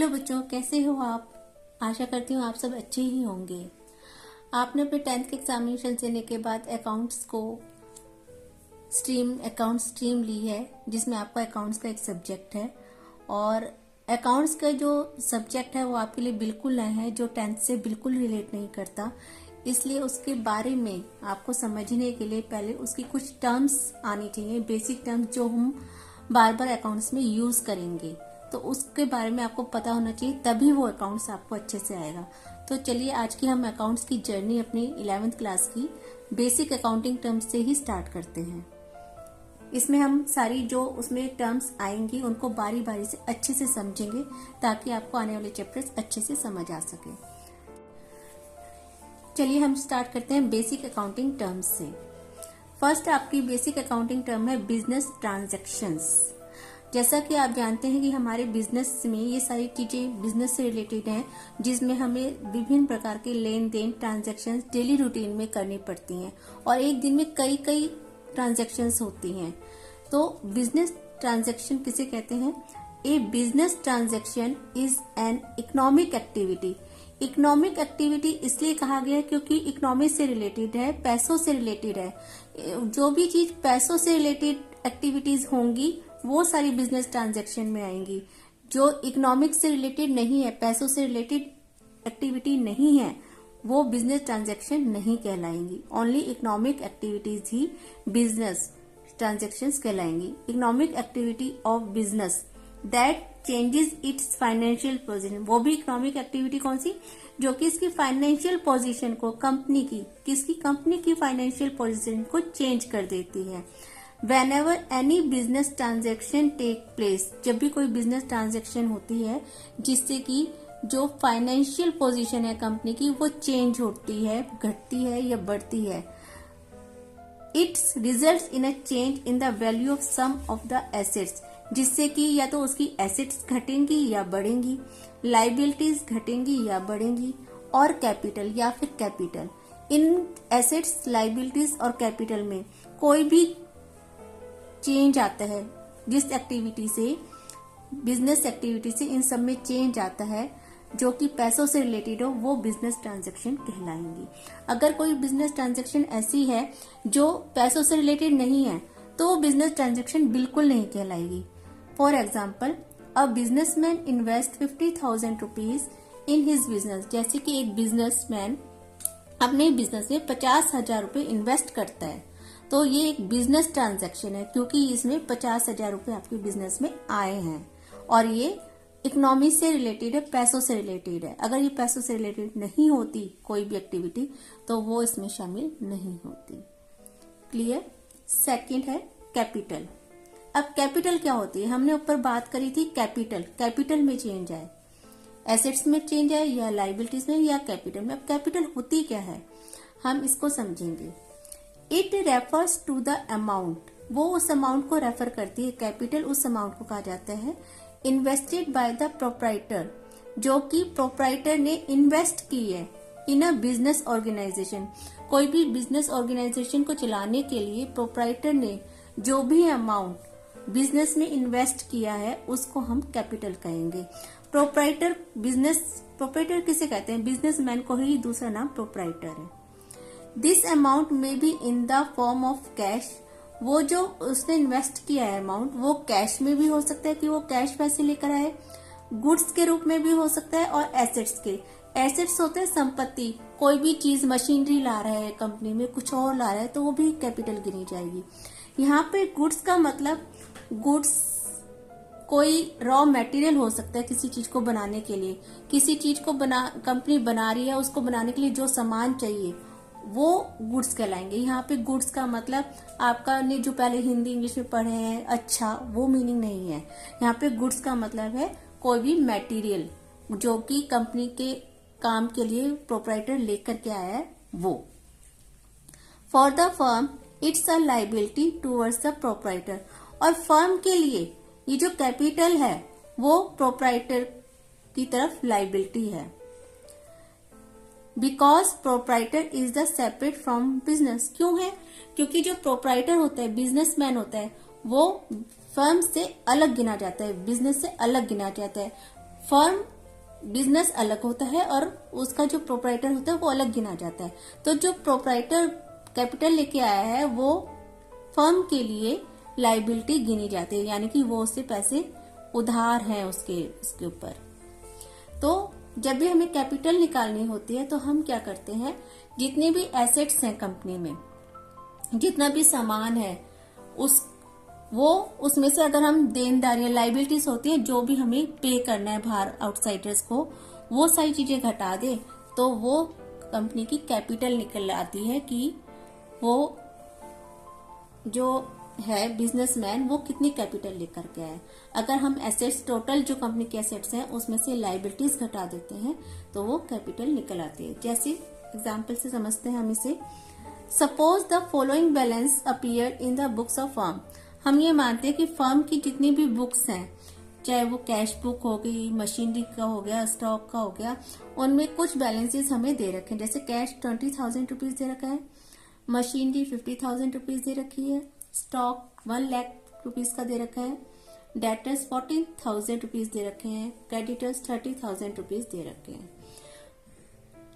Hello बच्चों, कैसे हो आप। आशा करती हूँ आप सब अच्छे ही होंगे। आपने अपने 10th के एग्जामिनेशन देने के बाद अकाउंट स्ट्रीम ली है, जिसमें आपका अकाउंट्स का एक सब्जेक्ट है। और अकाउंट्स का जो सब्जेक्ट है वो आपके लिए बिल्कुल नया है, जो 10th से बिल्कुल रिलेट नहीं करता। इसलिए उसके बारे में आपको समझने के लिए पहले उसकी कुछ टर्म्स आनी चाहिए, बेसिक टर्म्स जो हम बार बार अकाउंट्स में यूज करेंगे। तो उसके बारे में आपको पता होना चाहिए, तभी वो अकाउंट्स आपको अच्छे से आएगा। तो चलिए आज की हम अकाउंट्स की जर्नी अपनी 11th क्लास की बेसिक अकाउंटिंग टर्म्स से ही स्टार्ट करते हैं। इसमें हम सारी जो उसमें टर्म्स आएंगी उनको बारी बारी से अच्छे से समझेंगे, ताकि आपको आने वाले चैप्टर्स अच्छे से समझ आ सके। चलिए हम स्टार्ट करते हैं बेसिक अकाउंटिंग टर्म्स से। फर्स्ट आपकी बेसिक अकाउंटिंग टर्म है बिजनेस ट्रांजैक्शंस। जैसा कि आप जानते हैं कि हमारे बिजनेस में ये सारी चीजें बिजनेस से रिलेटेड हैं, जिसमें हमें विभिन्न प्रकार के लेन देन ट्रांजैक्शंस डेली रूटीन में करनी पड़ती हैं, और एक दिन में कई कई ट्रांजैक्शंस होती हैं। तो बिजनेस ट्रांजैक्शन किसे कहते हैं? A business transaction is an economic activity. Economic activity इसलिए कहा गया क्योंकि इकोनॉमी से रिलेटेड है, पैसों से रिलेटेड है। जो भी चीज पैसों से रिलेटेड एक्टिविटीज होंगी वो सारी बिजनेस ट्रांजैक्शन में आएंगी। जो इकोनॉमिक से रिलेटेड नहीं है, पैसों से रिलेटेड एक्टिविटी नहीं है, वो बिजनेस ट्रांजैक्शन नहीं कहलाएंगी। ओनली इकोनॉमिक एक्टिविटीज ही बिजनेस ट्रांजैक्शंस कहलाएंगी। Economic activity of business that changes its financial position, वो भी इकोनॉमिक एक्टिविटी कौन सी? जो कि इसकी फाइनेंशियल पोजीशन को कंपनी की फाइनेंशियल पोजीशन को चेंज कर देती है। Whenever any business transaction take place, जब भी कोई बिजनेस ट्रांजेक्शन होती है जिससे कि जो फाइनेंशियल पोजीशन है कंपनी की वो चेंज होती है, घटती है या बढ़ती है, it's result in a change in the value of some of the assets, जिससे कि या तो उसकी एसेट्स घटेंगी या बढ़ेंगी, लाइबिलिटीज घटेंगी या बढ़ेंगी, और कैपिटल या फिर कैपिटल। इन एसेट्स, लाइबिलिटीज और कैपिटल में कोई भी चेंज आता है, जिस एक्टिविटी से, बिजनेस एक्टिविटी से इन सब में चेंज आता है जो कि पैसों से रिलेटेड हो, वो बिजनेस ट्रांजैक्शन कहलाएंगी। अगर कोई बिजनेस ट्रांजैक्शन ऐसी है जो पैसों से रिलेटेड नहीं है तो वो बिजनेस ट्रांजैक्शन बिल्कुल नहीं कहलाएगी। For example, a businessman invest 50,000 rupees in his business. जैसे कि एक बिजनेसमैन अपने बिजनेस में 50,000 रुपए इन्वेस्ट करता है, तो ये एक बिजनेस ट्रांजैक्शन है, क्योंकि इसमें 50,000 रुपए आपके बिजनेस में आए हैं और ये इकोनॉमी से रिलेटेड है, पैसों से रिलेटेड है। अगर ये पैसों से रिलेटेड नहीं होती कोई भी एक्टिविटी तो वो इसमें शामिल नहीं होती। क्लियर? सेकंड है कैपिटल। अब कैपिटल क्या होती है? हमने ऊपर बात करी थी कैपिटल में चेंज आए, एसेट्स में चेंज आए या लाइबिलिटीज में या कैपिटल में। अब कैपिटल होती क्या है हम इसको समझेंगे। It refers to the amount, वो उस अमाउंट को रेफर करती है। कैपिटल उस अमाउंट को कहा जाता है इन्वेस्टेड बाय द प्रोप्राइटर, जो कि प्रोप्राइटर ने इन्वेस्ट की है इन अ बिजनेस ऑर्गेनाइजेशन। कोई भी बिजनेस ऑर्गेनाइजेशन को चलाने के लिए प्रोप्राइटर ने जो भी अमाउंट बिजनेस में इन्वेस्ट किया है उसको हम कैपिटल कहेंगे। प्रोप्राइटर किसे कहते हैं? बिजनेसमैन को ही दूसरा नाम प्रोप्राइटर है। दिस अमाउंट में be in the form of cash, वो जो उसने इन्वेस्ट किया है अमाउंट वो कैश में भी हो सकता है कि वो कैश पैसे लेकर आए, गुड्स के रूप में भी हो सकता है, और एसेट्स के। एसेट्स होते हैं संपत्ति, कोई भी चीज, मशीनरी ला रहा है कंपनी में, कुछ और ला रहा है तो वो भी कैपिटल गिनी जाएगी। यहाँ पे गुड्स का मतलब गुड्स कोई रॉ मटेरियल हो सकता है किसी चीज को बनाने के लिए, किसी चीज को कंपनी बना रही है, उसको बनाने के लिए जो सामान चाहिए वो गुड्स कहलाएंगे। यहाँ पे गुड्स का मतलब आपका ने जो पहले हिंदी इंग्लिश में पढ़े हैं, अच्छा, वो मीनिंग नहीं है। यहाँ पे गुड्स का मतलब है कोई भी मटेरियल जो कि कंपनी के काम के लिए प्रोप्राइटर लेकर के आया है वो। For the firm it's a liability towards the proprietor, और फर्म के लिए ये जो कैपिटल है वो प्रोप्राइटर की तरफ लाइबिलिटी है। Because proprietor is the separate from business. क्यों है? क्योंकि जो प्रोप्राइटर होता है, बिजनेसमैन होता है, वो फर्म से अलग गिना जाता है, बिजनेस से अलग गिना जाता है। फर्म बिजनेस अलग होता है और उसका जो प्रोप्राइटर होता है वो अलग गिना जाता है। तो जो प्रोप्राइटर कैपिटल लेके आया है वो फर्म के लिए लाइबिलिटी गिनी जाती है, यानी कि वो उससे पैसे उधार हैं उसके ऊपर। तो जब भी हमें कैपिटल निकालनी होती है तो हम क्या करते हैं, जितने भी एसेट्स हैं कंपनी में, जितना भी सामान है उसमें से अगर हम देनदारियां लाइबिलिटीज होती है जो भी हमें पे करना है बाहर आउटसाइडर्स को, वो सारी चीजें घटा दे तो वो कंपनी की कैपिटल निकल आती है कि वो जो है बिजनेसमैन वो कितनी कैपिटल लेकर के आए। अगर हम एसेट्स टोटल जो कंपनी के एसेट्स हैं उसमें से लाइबिलिटीज घटा देते हैं तो वो कैपिटल निकल आती है। जैसे एग्जांपल से समझते हैं हम इसे। Suppose the following balance appear in the books of firm. हम ये मानते हैं कि फर्म की जितनी भी बुक्स हैं, चाहे वो कैश बुक हो गई, मशीनरी का हो गया, स्टॉक का हो गया, उनमें कुछ बैलेंसेस हमें दे रखे हैं। जैसे कैश 20,000 रुपीज दे रखा है, मशीनरी 50,000 रुपीज दे रखी है, स्टॉक 1 लाख रुपीज का दे रखा है, डेटर्स 14,000 रुपीज दे रखे हैं, क्रेडिटर्स 30,000 रुपीज दे रखे हैं।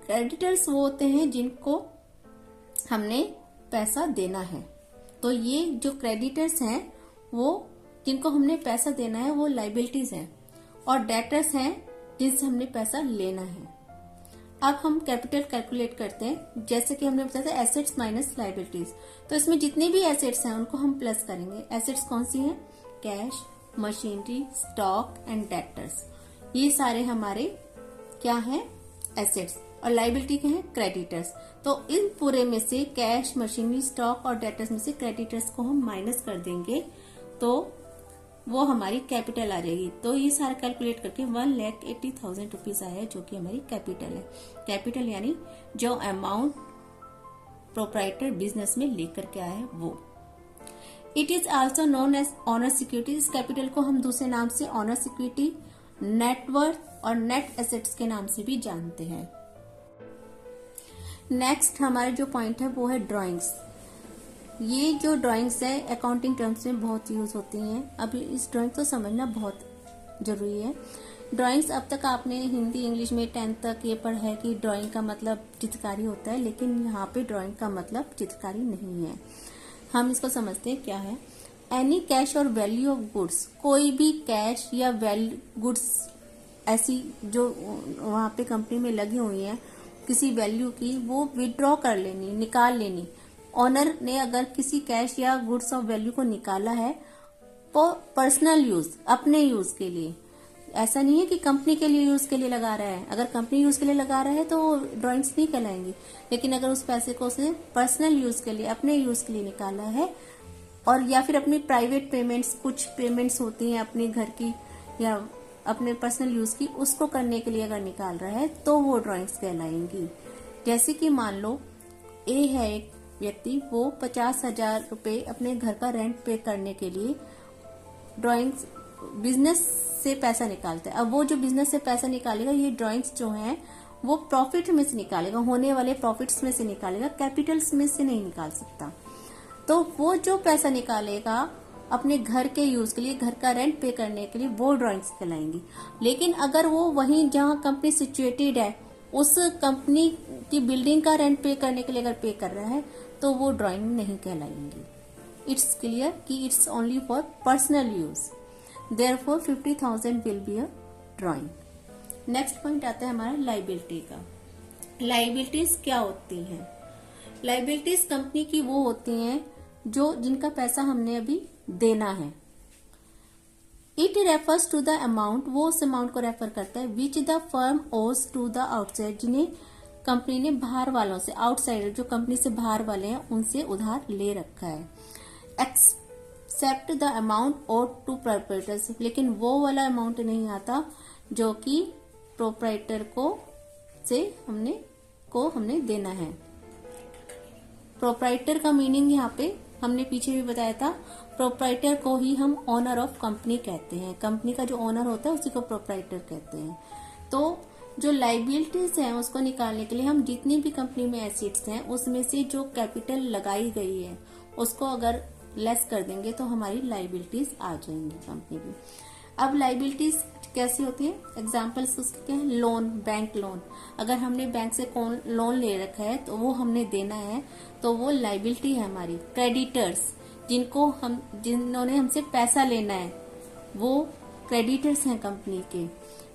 क्रेडिटर्स वो होते हैं जिनको हमने पैसा देना है। तो ये जो क्रेडिटर्स हैं वो जिनको हमने पैसा देना है वो लाइबिलिटीज हैं, और डेटर्स हैं जिनसे हमने पैसा लेना है। अब हम कैपिटल कैलकुलेट करते हैं। जैसे कि हमने बताया था एसेट्स माइनस लाइबिलिटीज, तो इसमें जितने भी एसेट्स हैं उनको हम प्लस करेंगे। एसेट्स कौन सी हैं? Cash, machinery, stock and debtors, ये सारे हमारे क्या हैं? एसेट्स। और लाइबिलिटी के हैं? क्रेडिटर्स। तो इन पूरे में से कैश, मशीनरी, स्टॉक और डेटर्स में से क्रेडिटर्स को हम माइनस कर देंगे तो वो हमारी कैपिटल आ जाएगी। तो ये सारा कैलकुलेट करके 1,80,000 रुपीज आया जो कि हमारी कैपिटल है। कैपिटल यानी जो अमाउंट प्रोप्राइटर बिजनेस में लेकर के आया है वो। It is also known as owner security. इस कैपिटल को हम दूसरे नाम से ऑनर सिक्योरिटी, नेटवर्थ और नेट एसेट्स के नाम से भी जानते हैं। नेक्स्ट हमारे जो पॉइंट है वो है ड्राइंग्स। ये जो ड्राइंग्स है अकाउंटिंग टर्म्स में बहुत यूज होती हैं। अभी इस ड्राइंग को समझना बहुत जरूरी है। ड्राइंग्स अब तक आपने हिंदी इंग्लिश में 10th तक ये पढ़ा है कि ड्राइंग का मतलब चित्रकारी होता है, लेकिन यहाँ पे ड्राइंग का मतलब चित्रकारी नहीं है। हम इसको समझते हैं क्या है। एनी कैश और वैल्यू ऑफ गुड्स, कोई भी कैश या वैल्यू गुड्स ऐसी जो वहां पे कंपनी में लगी हुई है किसी वैल्यू की, वो विड्रॉ कर लेनी, निकाल लेनी। ऑनर ने अगर किसी कैश या गुड्स ऑफ वैल्यू को निकाला है तो पर्सनल यूज, अपने यूज के लिए, ऐसा नहीं है कि कंपनी के लिए यूज के लिए लगा रहा है। अगर कंपनी यूज के लिए लगा रहा है तो ड्राइंग्स नहीं कहलाएंगी, लेकिन अगर उस पैसे को उसने पर्सनल यूज के लिए, अपने यूज के लिए निकाला है, और या फिर अपनी प्राइवेट पेमेंट्स, कुछ पेमेंट्स होती हैं अपने घर की या अपने पर्सनल यूज की, उसको करने के लिए अगर निकाल रहा है तो वो ड्राइंग्स कहलाएंगी। जैसे कि मान लो ए है एक व्यक्ति, वो 50,000 रुपए अपने घर का रेंट पे करने के लिए ड्राइंग्स बिजनेस से पैसा निकालता है। अब वो जो बिजनेस से पैसा निकालेगा, ये ड्राइंग्स जो हैं वो प्रॉफिट में से निकालेगा, होने वाले प्रॉफिट्स में से निकालेगा, कैपिटल्स में से नहीं निकाल सकता। तो वो जो पैसा निकालेगा अपने घर के यूज के लिए, घर का रेंट पे करने के लिए, वो ड्राइंग्स कहलाएंगी। लेकिन अगर वो वहीं जहां कंपनी सिचुएटेड है उस कंपनी की बिल्डिंग का रेंट पे करने के लिए अगर पे कर रहा है तो वो ड्राइंग नहीं कहलाएंगी। इट्स क्लियर कि it's only for personal use. Therefore 50,000 will be a drawing. Next point आता है हमारा लाइबिलिटी का। लाइबिलिटीज क्या होती हैं? लाइबिलिटीज कंपनी की वो होती हैं जो जिनका पैसा हमने अभी देना है। It refers to the amount, वो उस अमाउंट को रेफर करता है which the firm owes to the outside, जिन्हें कंपनी ने बाहर वालों से, आउटसाइडर जो कंपनी से बाहर वाले हैं उनसे उधार ले रखा है। Except the amount owed to proprietors, लेकिन वो वाला अमाउंट नहीं आता जो कि प्रोप्राइटर को हमने देना है। प्रोप्राइटर का मीनिंग यहाँ पे हमने पीछे भी बताया था, प्रोप्राइटर को ही हम ओनर ऑफ कंपनी कहते हैं। कंपनी का जो ओनर होता है उसी को प्रोप्राइटर कहते हैं। तो जो लाइबिलिटीज हैं उसको निकालने के लिए हम जितनी भी कंपनी में एसेट्स हैं उसमें से जो कैपिटल लगाई गई है उसको अगर लेस कर देंगे तो हमारी लाइबिलिटीज आ जाएंगी कंपनी की। अब लाइबिलिटीज कैसी होती है? एग्जाम्पल्स उसके क्या है? Loan, bank loan. अगर हमने बैंक से लोन ले रखा है तो वो हमने देना है, तो वो लाइबिलिटी है हमारी। क्रेडिटर्स, जिन्होंने हमसे पैसा लेना है, वो क्रेडिटर्स हैं कंपनी के।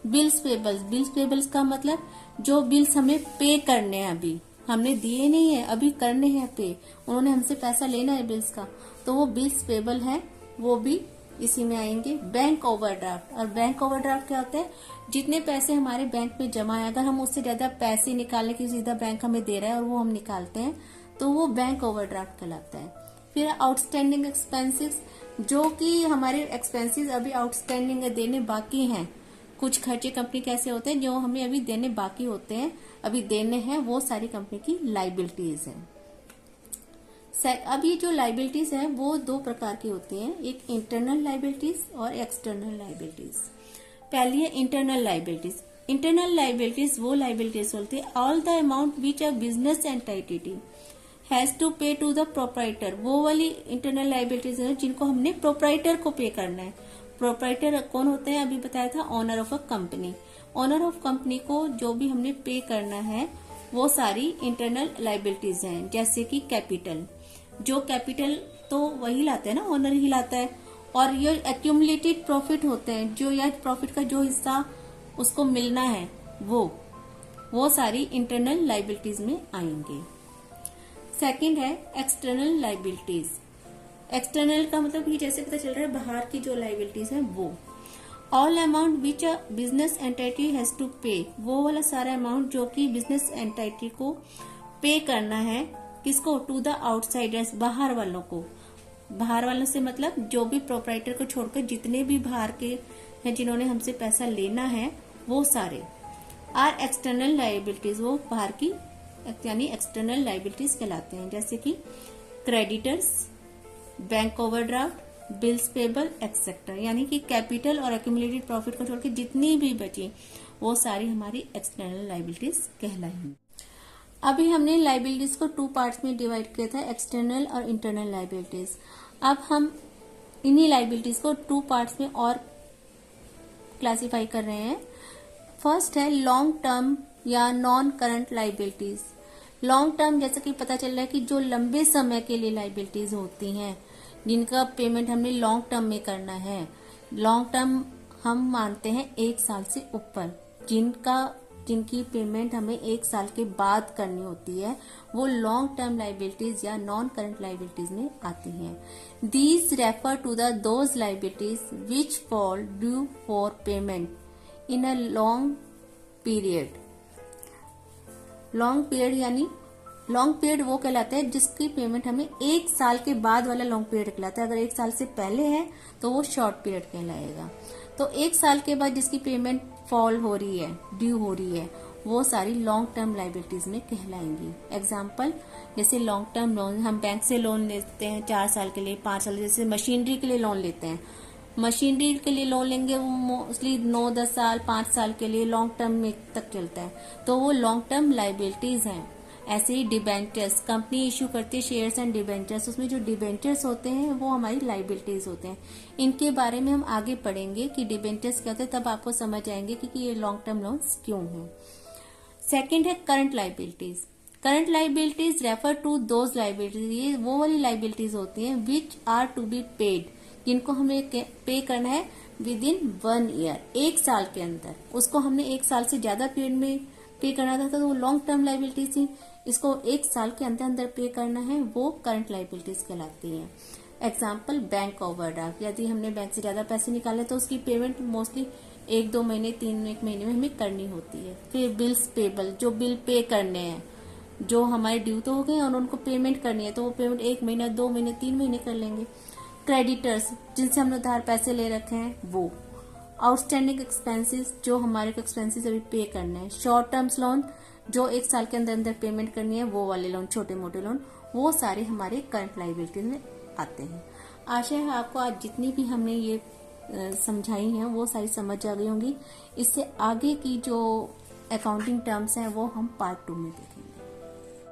बिल्स पेबल्स का मतलब जो बिल्स हमें पे करने हैं, अभी हमने दिए नहीं है, अभी करने हैं पे, उन्होंने हमसे पैसा लेना है बिल्स का, तो वो बिल्स पेबल है, वो भी इसी में आएंगे। बैंक ओवरड्राफ्ट, और बैंक ओवरड्राफ्ट क्या होता है? जितने पैसे हमारे बैंक में जमा है, अगर हम उससे ज्यादा पैसे निकालने की सीधा बैंक हमें दे रहा है और वो हम निकालते हैं, तो वो बैंक ओवरड्राफ्ट कहलाता है। फिर आउटस्टैंडिंग एक्सपेंसेस, जो कि हमारे एक्सपेंसेस अभी आउटस्टैंडिंग है, देने बाकी हैं। कुछ खर्चे कंपनी कैसे होते हैं जो हमें अभी देने बाकी होते हैं, अभी देने हैं, वो सारी कंपनी की लाइबिलिटीज हैं। अब ये जो लाइबिलिटीज है वो दो प्रकार की होती हैं, एक इंटरनल लाइबिलिटीज और एक्सटर्नल लाइबिलिटीज। पहली है इंटरनल लाइबिलिटीज। इंटरनल लाइबिलिटीज वो लाइबिलिटीज होती है all the amount which a business entity has to pay to the proprietor. वो वाली इंटरनल लाइबिलिटीज है जिनको हमने प्रोप्राइटर को पे करना है। प्रोप्राइटर कौन होते हैं? अभी बताया था, owner of a company. Owner of company को जो भी हमने पे करना है वो सारी इंटरनल लाइबिलिटीज हैं। जैसे कि कैपिटल, जो कैपिटल तो वही लाते हैं ना, ओनर ही लाता है। और ये एक्यूमुलेटेड प्रॉफिट होते हैं, जो या प्रॉफिट का जो हिस्सा उसको मिलना है, वो सारी इंटरनल लाइबिलिटीज में आएंगे। सेकंड है एक्सटर्नल लाइबिलिटीज। एक्सटर्नल का मतलब कि जैसे पता चल रहा है बाहर की जो लाइबिलिटीज है वो। All amount which a business entity has to pay, वो वाला सारा अमाउंट जो कि बिजनेस एंटिटी को पे करना है, किसको? टू द आउटसाइडर्स, बाहर वालों को। बाहर वालों से मतलब जो भी प्रोप्राइटर को छोड़कर जितने भी बाहर के हैं जिन्होंने हमसे पैसा लेना है, वो सारे आर एक्सटर्नल लाइबिलिटीज, वो बाहर की यानी एक्सटर्नल लाइबिलिटीज कहलाते हैं। जैसे कि creditors, bank overdraft, bills payable etcetera, यानी कि कैपिटल और एक्यूमुलेटेड प्रॉफिट को छोड़कर जितनी भी बची वो सारी हमारी एक्सटर्नल लाइबिलिटीज कहलाएंगी। अभी हमने लाइबिलिटीज को टू पार्ट्स में डिवाइड किया था, एक्सटर्नल और इंटरनल लाइबिलिटीज। अब हम इन्हीं लाइबिलिटीज को टू पार्ट्स में और क्लासिफाई कर रहे हैं। फर्स्ट है लॉन्ग टर्म या non current liabilities. Long term, जैसा कि पता चल रहा है कि जो लंबे समय के लिए लाइबिलिटीज होती हैं, जिनका पेमेंट हमने लॉन्ग टर्म में करना है। लॉन्ग टर्म हम मानते हैं 1 साल से ऊपर, जिनकी पेमेंट हमें 1 साल के बाद करनी होती है, वो लॉन्ग टर्म लाइबिलिटीज या नॉन करंट लाइबिलिटीज में आती हैं। These refer to the those liabilities which fall due for payment in a long period. Long period यानी लॉन्ग पीरियड वो कहलाता है जिसकी पेमेंट हमें 1 साल के बाद वाला लॉन्ग पीरियड कहलाता है। अगर 1 साल से पहले है तो वो शॉर्ट पीरियड कहलाएगा। तो 1 साल के बाद जिसकी पेमेंट फॉल हो रही है, ड्यू हो रही है, वो सारी लॉन्ग टर्म लाइबिलिटीज में कहलाएंगी। एग्जाम्पल, जैसे लॉन्ग टर्म लोन, हम बैंक से लोन लेते हैं 4 साल के लिए, 5 साल, जैसे मशीनरी के लिए लोन लेते हैं। मशीनरी के लिए लोन लेंगे वो मोस्टली 9-10 साल, 5 साल के लिए लॉन्ग टर्म में तक चलता है, तो वो लॉन्ग टर्म लाइबिलिटीज हैं। ऐसे ही डिबेंचर्स, कंपनी इश्यू करती है शेयर्स एंड डिबेंचर्स, उसमें जो डिबेंचर्स होते हैं वो हमारी लाइबिलिटीज होते हैं। इनके बारे में हम आगे पढ़ेंगे कि डिबेंचर्स क्या होते हैं, तब आपको समझ आएंगे कि ये लॉन्ग टर्म लोन्स क्यों हैं। सेकेंड है current liabilities. Current liabilities refer to those liabilities, ये वो वाली लाइबिलिटीज होती हैं which are to be paid, जिनको हमें पे करना है विद इन 1 ईयर, 1 साल के अंदर। उसको हमने 1 साल से ज्यादा पीरियड में पे करना था तो वो लॉन्ग टर्म लाइबिलिटीज थी। इसको 1 साल के अंदर अंदर पे करना है, वो करंट लाइबिलिटीज कहलाती हैं। एग्जाम्पल, बैंक ओवरड्राफ्ट, यदि हमने बैंक से ज्यादा पैसे निकाले तो उसकी पेमेंट मोस्टली 1-2 महीने, 3 महीने में हमें करनी होती है। फिर बिल्स पेबल, जो बिल पे करने हैं, जो हमारे ड्यू तो हो गए और उनको पेमेंट करनी है, तो वो पेमेंट 1 महीना, 2 महीने, 3 महीने कर लेंगे। क्रेडिटर्स, जिनसे हमने उधार पैसे ले रखे हैं, वो। आउटस्टैंडिंग एक्सपेंसेस, जो हमारे को एक्सपेंसेस अभी पे करने हैं। शॉर्ट टर्म्स लोन, जो 1 साल के अंदर अंदर पेमेंट करनी है, वो वाले लोन, छोटे मोटे लोन, वो सारे हमारे करंट लाइबिलिटीज में आते हैं। आशा है आपको आज जितनी भी हमने ये समझाई हैं वो सारी समझ आ गई होंगी। इससे आगे की जो अकाउंटिंग टर्म्स हैं वो हम पार्ट 2 में देखेंगे।